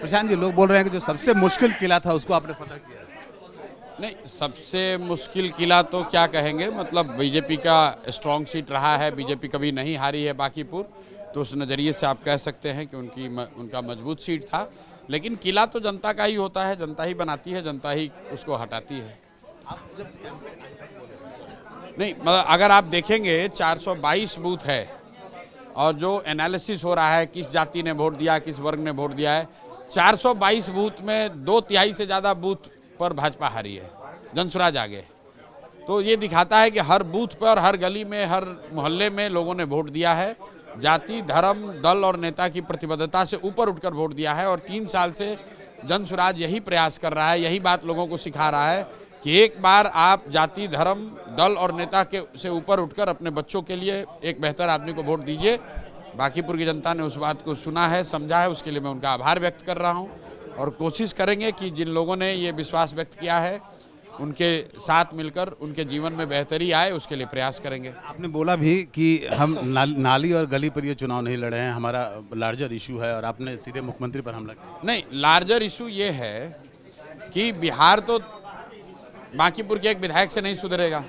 प्रशांत जी, लोग बोल रहे हैं कि जो सबसे मुश्किल किला था उसको आपने फतह किया। नहीं, सबसे मुश्किल किला तो क्या कहेंगे, मतलब बीजेपी का स्ट्रॉन्ग सीट रहा है, बीजेपी कभी नहीं हारी है बांकीपुर, तो उस नज़रिए से आप कह सकते हैं कि उनका मजबूत सीट था। लेकिन किला तो जनता का ही होता है, जनता ही बनाती है, जनता ही उसको हटाती है। नहीं, मतलब अगर आप देखेंगे 422 बूथ है और जो एनालिसिस हो रहा है किस जाति ने वोट दिया, किस वर्ग ने वोट दिया है, 422 बूथ में 2/3 से ज़्यादा बूथ पर भाजपा हारी है, जनसुराज आगे। तो ये दिखाता है कि हर बूथ पर, हर गली में, हर मोहल्ले में लोगों ने वोट दिया है, जाति, धर्म, दल और नेता की प्रतिबद्धता से ऊपर उठकर वोट दिया है। और 3 साल से जनसुराज यही प्रयास कर रहा है, यही बात लोगों को सिखा रहा है कि एक बार आप जाति, धर्म, दल और नेता के से ऊपर उठकर अपने बच्चों के लिए एक बेहतर आदमी को वोट दीजिए। बांकीपुर की जनता ने उस बात को सुना है, समझा है, उसके लिए मैं उनका आभार व्यक्त कर रहा हूं और कोशिश करेंगे कि जिन लोगों ने ये विश्वास व्यक्त किया है उनके साथ मिलकर उनके जीवन में बेहतरी आए, उसके लिए प्रयास करेंगे। आपने बोला भी कि हम नाली और गली पर ये चुनाव नहीं लड़े हैं, हमारा लार्जर इशू है, और आपने सीधे मुख्यमंत्री पर हमला किया। नहीं, लार्जर इशू ये है कि बिहार तो बांकीपुर के एक विधायक से नहीं सुधरेगा।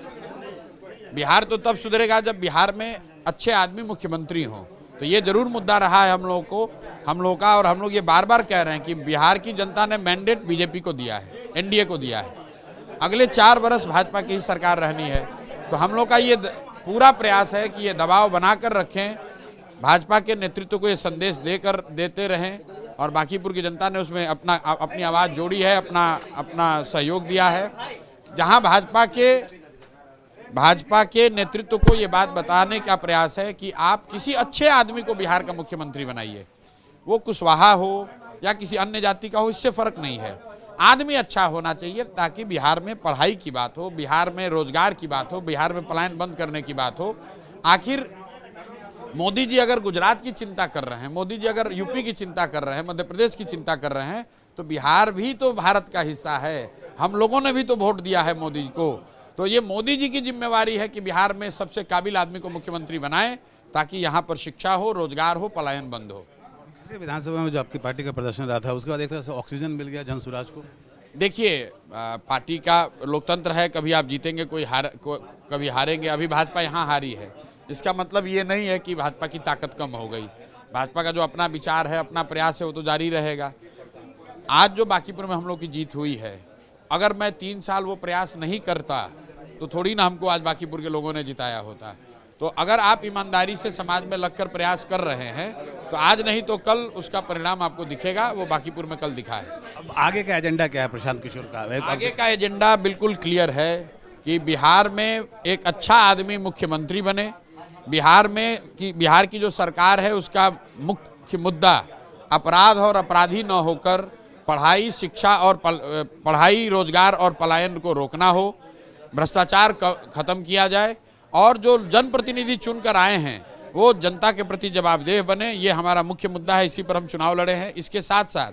बिहार तो तब सुधरेगा जब बिहार में अच्छे आदमी मुख्यमंत्री हों। तो ये जरूर मुद्दा रहा है हम लोगों का, और हम लोग ये बार बार कह रहे हैं कि बिहार की जनता ने मैंडेट बीजेपी को दिया है, एनडीए को दिया है। अगले 4 वर्ष भाजपा की ही सरकार रहनी है, तो हम लोग का ये पूरा प्रयास है कि ये दबाव बनाकर रखें, भाजपा के नेतृत्व को ये संदेश देते रहें। और बांकीपुर की जनता ने उसमें अपनी आवाज़ जोड़ी है, अपना सहयोग दिया है। जहां भाजपा के नेतृत्व को ये बात बताने का प्रयास है कि आप किसी अच्छे आदमी को बिहार का मुख्यमंत्री बनाइए, वो कुशवाहा हो या किसी अन्य जाति का हो, इससे फर्क नहीं है। आदमी अच्छा होना चाहिए ताकि बिहार में पढ़ाई की बात हो, बिहार में रोजगार की बात हो, बिहार में पलायन बंद करने की बात हो। आखिर मोदी जी अगर गुजरात की चिंता कर रहे हैं, मोदी जी अगर यूपी की चिंता कर रहे हैं, मध्य प्रदेश की चिंता कर रहे हैं, तो बिहार भी तो भारत का हिस्सा है। हम लोगों ने भी तो वोट दिया है मोदी जी को। तो ये मोदी जी की जिम्मेवारी है कि बिहार में सबसे काबिल आदमी को मुख्यमंत्री बनाएं ताकि यहाँ पर शिक्षा हो, रोजगार हो, पलायन बंद हो। विधानसभा में जो आपकी पार्टी का प्रदर्शन रहा था, उसके बाद एक तरह से ऑक्सीजन मिल गया जनसुराज को। देखिए, पार्टी का लोकतंत्र है, कभी आप जीतेंगे, कभी हारेंगे। अभी भाजपा यहाँ हारी है, इसका मतलब ये नहीं है कि भाजपा की ताकत कम हो गई। भाजपा का जो अपना विचार है, अपना प्रयास है, वो तो जारी रहेगा। आज जो बांकीपुर में हम लोग की जीत हुई है, अगर मैं 3 साल वो प्रयास नहीं करता तो थोड़ी ना हमको आज बांकीपुर के लोगों ने जिताया होता। तो अगर आप ईमानदारी से समाज में लगकर प्रयास कर रहे हैं तो आज नहीं तो कल उसका परिणाम आपको दिखेगा, वो बांकीपुर में कल दिखा है। अब आगे का एजेंडा क्या है प्रशांत किशोर का? आगे का एजेंडा बिल्कुल क्लियर है कि बिहार में एक अच्छा आदमी मुख्यमंत्री बने। बिहार की जो सरकार है उसका मुख्य मुद्दा अपराध और अपराधी न होकर पढ़ाई, शिक्षा और पढ़ाई, रोजगार और पलायन को रोकना हो, भ्रष्टाचार खत्म किया जाए और जो जनप्रतिनिधि चुनकर आए हैं वो जनता के प्रति जवाबदेह बने। ये हमारा मुख्य मुद्दा है, इसी पर हम चुनाव लड़े हैं। इसके साथ साथ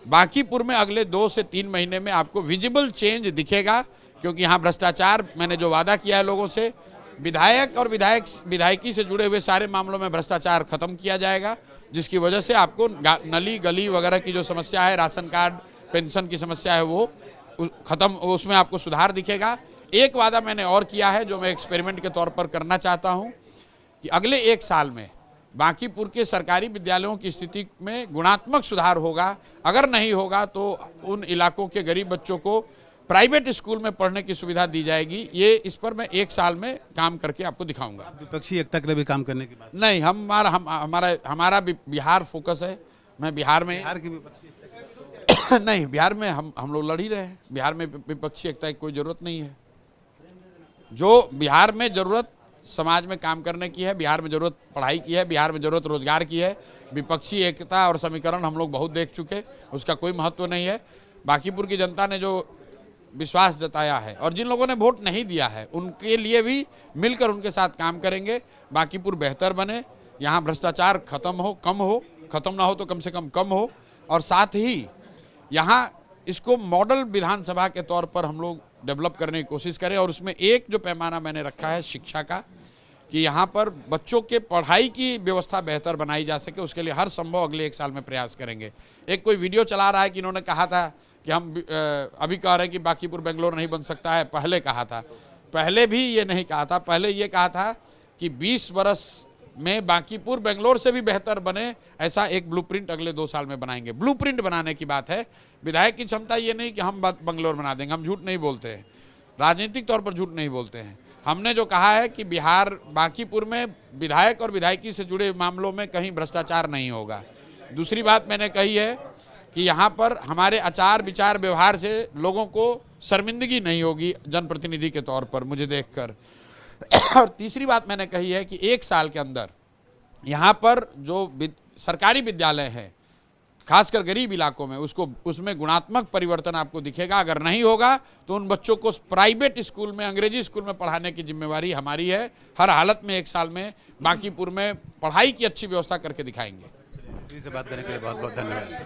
बांकीपुर में अगले 2 से 3 महीने में आपको विजिबल चेंज दिखेगा, क्योंकि यहाँ भ्रष्टाचार, मैंने जो वादा किया है लोगों से, विधायक और विधायकी से जुड़े हुए सारे मामलों में भ्रष्टाचार खत्म किया जाएगा, जिसकी वजह से आपको नली गली वगैरह की जो समस्या है, राशन कार्ड, पेंशन की समस्या है, वो खत्म, उसमें आपको सुधार दिखेगा। एक वादा मैंने और किया है जो मैं एक्सपेरिमेंट के तौर पर करना चाहता हूं कि अगले 1 साल में बांकीपुर के सरकारी विद्यालयों की स्थिति में गुणात्मक सुधार होगा। अगर नहीं होगा तो उन इलाकों के गरीब बच्चों को प्राइवेट स्कूल में पढ़ने की सुविधा दी जाएगी। ये इस पर मैं 1 साल में काम करके आपको दिखाऊंगा। विपक्षी एकता के लिए भी काम करने की बात नहीं, हमारा बिहार फोकस है। मैं बिहार में की विपक्षी नहीं, बिहार में हम लोग लड़ ही रहे हैं। बिहार में विपक्षी एकता की कोई जरूरत नहीं है। जो बिहार में जरूरत समाज में काम करने की है, बिहार में जरूरत पढ़ाई की है, बिहार में जरूरत रोजगार की है। विपक्षी एकता और समीकरण हम लोग बहुत देख चुके, उसका कोई महत्व नहीं है। बांकीपुर की जनता ने जो विश्वास जताया है और जिन लोगों ने वोट नहीं दिया है, उनके लिए भी मिलकर उनके साथ काम करेंगे। बांकीपुर बेहतर बने, यहाँ भ्रष्टाचार खत्म ना हो तो कम से कम हो, और साथ ही यहाँ इसको मॉडल विधानसभा के तौर पर हम लोग डेवलप करने की कोशिश करें। और उसमें एक जो पैमाना मैंने रखा है शिक्षा का, कि यहाँ पर बच्चों के पढ़ाई की व्यवस्था बेहतर बनाई जा सके, उसके लिए हर संभव अगले 1 साल में प्रयास करेंगे। एक कोई वीडियो चला रहा है कि इन्होंने कहा था कि हम अभी कह रहे हैं कि बांकीपुर बेंगलोर नहीं बन सकता है, पहले कहा था। पहले भी ये नहीं कहा था, पहले ये कहा था कि 20 वर्ष में बांकीपुर बेंगलोर से भी बेहतर बने, ऐसा एक ब्लूप्रिंट अगले 2 साल में बनाएंगे। ब्लूप्रिंट बनाने की बात है, विधायक की क्षमता ये नहीं कि हम बेंगलोर बना देंगे, हम झूठ नहीं बोलते हैं, राजनीतिक तौर पर झूठ नहीं बोलते हैं। हमने जो कहा है कि बिहार बांकीपुर में विधायक और विधायकी से जुड़े मामलों में कहीं भ्रष्टाचार नहीं होगा। दूसरी बात मैंने कही है कि यहाँ पर हमारे आचार विचार व्यवहार से लोगों को शर्मिंदगी नहीं होगी जनप्रतिनिधि के तौर पर मुझे देखकर। और तीसरी बात मैंने कही है कि 1 साल के अंदर यहाँ पर जो सरकारी विद्यालय है, खासकर गरीब इलाकों में, उसमें गुणात्मक परिवर्तन आपको दिखेगा। अगर नहीं होगा तो उन बच्चों को प्राइवेट स्कूल में, अंग्रेजी स्कूल में पढ़ाने की जिम्मेवारी हमारी है। हर हालत में 1 साल में बांकीपुर में पढ़ाई की अच्छी व्यवस्था करके दिखाएंगे। से बात करने के लिए बहुत बहुत धन्यवाद।